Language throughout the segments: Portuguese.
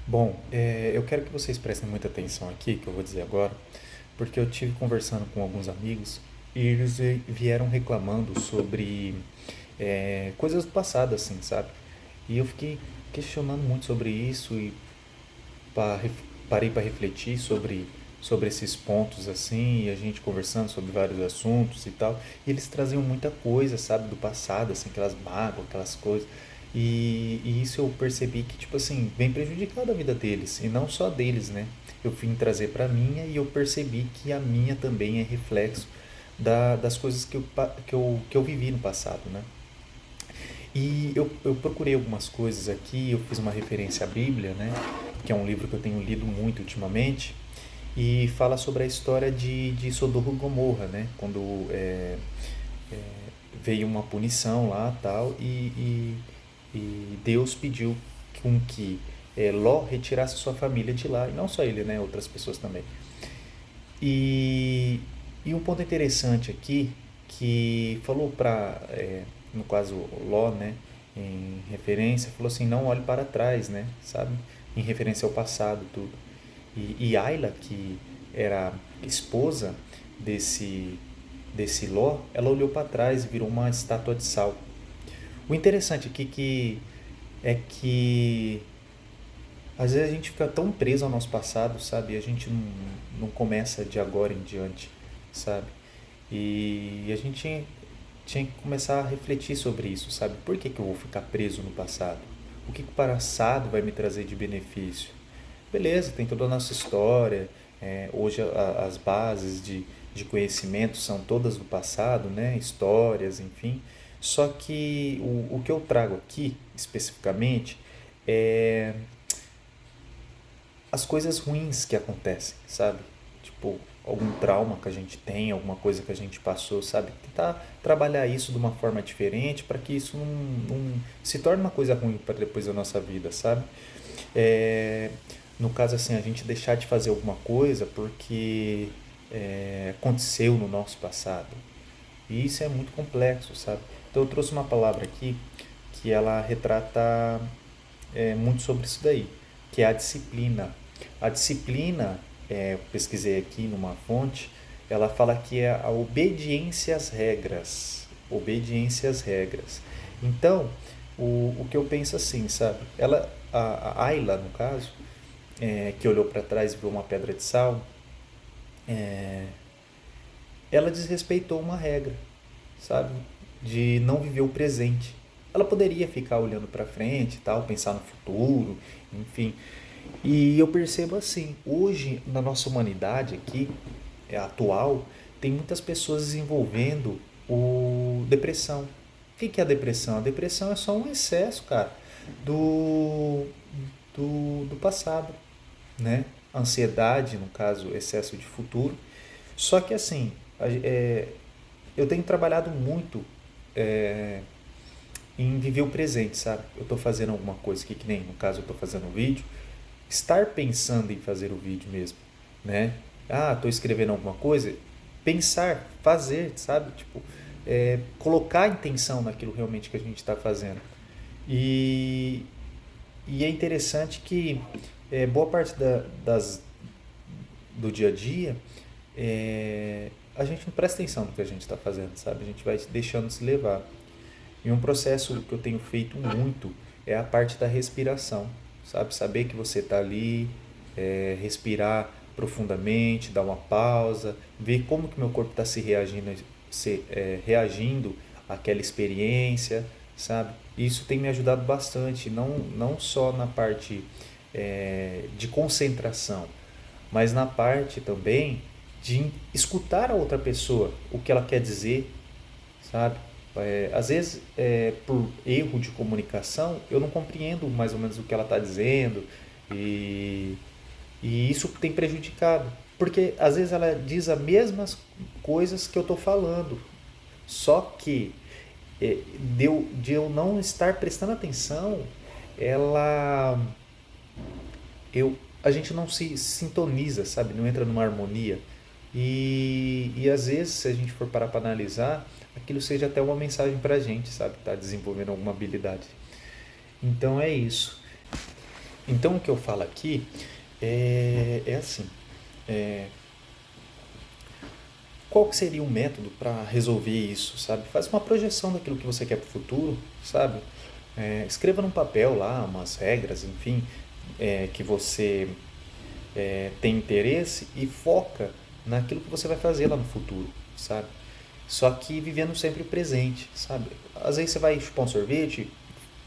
Bom, eu quero que vocês prestem muita atenção aqui, que eu vou dizer agora, porque eu tive conversando com alguns amigos e eles vieram reclamando sobre coisas do passado, assim, sabe? E eu fiquei questionando muito sobre isso e pa- parei para refletir sobre esses pontos, assim, e a gente conversando sobre vários assuntos e tal. E eles traziam muita coisa, sabe, do passado, assim, aquelas mágoas, aquelas coisas. E isso eu percebi que, tipo assim, vem prejudicando a vida deles, e não só deles, né? Eu vim trazer pra minha e eu percebi que a minha também é reflexo das coisas que eu vivi no passado, né? E eu procurei algumas coisas aqui, eu fiz uma referência à Bíblia, né? Que é um livro que eu tenho lido muito ultimamente, e fala sobre a história de Sodoma e Gomorra, né? Quando veio uma punição lá tal, e Deus pediu com que Ló retirasse sua família de lá, e não só ele, né? Outras pessoas também. E, e um ponto interessante aqui, que falou para, no caso, Ló, né, em referência, falou assim, não olhe para trás, né, sabe? Em referência ao passado, tudo. E Ayla, que era esposa desse, desse Ló, ela olhou para trás e virou uma estátua de sal. O interessante aqui é que às vezes a gente fica tão preso ao nosso passado, sabe? E a gente não começa de agora em diante, sabe? E a gente tinha que começar a refletir sobre isso, sabe? Por que eu vou ficar preso no passado? O que o passado vai me trazer de benefício? Beleza, tem toda a nossa história. Hoje as bases de conhecimento são todas do passado, né? Histórias, enfim. Só que o que eu trago aqui, especificamente, é as coisas ruins que acontecem, sabe? Tipo, algum trauma que a gente tem, alguma coisa que a gente passou, sabe? Tentar trabalhar isso de uma forma diferente para que isso não se torne uma coisa ruim para depois da nossa vida, sabe? É, no caso, assim, a gente deixar de fazer alguma coisa porque aconteceu no nosso passado. E isso é muito complexo, sabe? Então eu trouxe uma palavra aqui que ela retrata muito sobre isso daí, que é a disciplina. A disciplina, eu pesquisei aqui numa fonte, ela fala que é a obediência às regras. Obediência às regras. Então, o que eu penso assim, sabe? A Ayla, no caso, que olhou para trás e viu uma pedra de sal, ela desrespeitou uma regra, sabe? De não viver o presente. Ela poderia ficar olhando para frente e tal, pensar no futuro, enfim. E eu percebo assim, hoje na nossa humanidade aqui, atual, tem muitas pessoas desenvolvendo o depressão. O que é a depressão? A depressão é só um excesso, cara, do, do passado, né? Ansiedade, no caso, excesso de futuro. Só que assim, eu tenho trabalhado muito é, em viver o presente, sabe? Eu estou fazendo alguma coisa aqui, que nem no caso eu estou fazendo um vídeo, estar pensando em fazer o vídeo mesmo, né? Ah, estou escrevendo alguma coisa, pensar, fazer, sabe? Tipo, colocar a intenção naquilo realmente que a gente está fazendo. E, e é interessante que boa parte do dia a dia a gente não presta atenção no que a gente está fazendo, sabe? A gente vai deixando se levar. E um processo que eu tenho feito muito é a parte da respiração, sabe? Saber que você está ali, respirar profundamente, dar uma pausa, ver como que meu corpo está reagindo àquela experiência, sabe? Isso tem me ajudado bastante, não só na parte de concentração, mas na parte também de escutar a outra pessoa, o que ela quer dizer, sabe? Às vezes, por erro de comunicação, eu não compreendo mais ou menos o que ela está dizendo e, e isso tem prejudicado. Porque às vezes ela diz as mesmas coisas que eu estou falando, só que de eu não estar prestando atenção, ela a gente não se sintoniza, sabe? Não entra numa harmonia. E às vezes, se a gente for parar para analisar, aquilo seja até uma mensagem para a gente, sabe? Tá desenvolvendo alguma habilidade. Então é isso. Então o que eu falo aqui é assim, é, qual que seria o método para resolver isso, sabe? Faz uma projeção daquilo que você quer para o futuro, sabe? Escreva num papel lá umas regras, enfim, que você tem interesse e foca naquilo que você vai fazer lá no futuro, sabe? Só que vivendo sempre o presente, sabe? Às vezes você vai chupar um sorvete,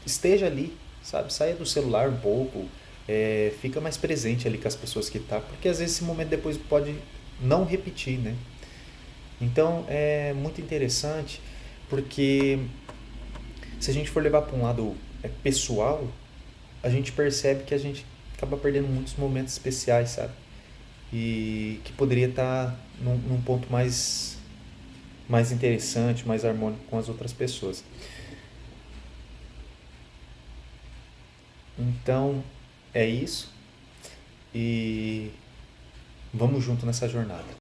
esteja ali, sabe? Saia do celular um pouco, fica mais presente ali com as pessoas que tá, porque às vezes esse momento depois pode não repetir, né? Então é muito interessante porque se a gente for levar para um lado pessoal, a gente percebe que a gente acaba perdendo muitos momentos especiais, sabe? E que poderia estar num ponto mais interessante, mais harmônico com as outras pessoas. Então é isso e vamos junto nessa jornada.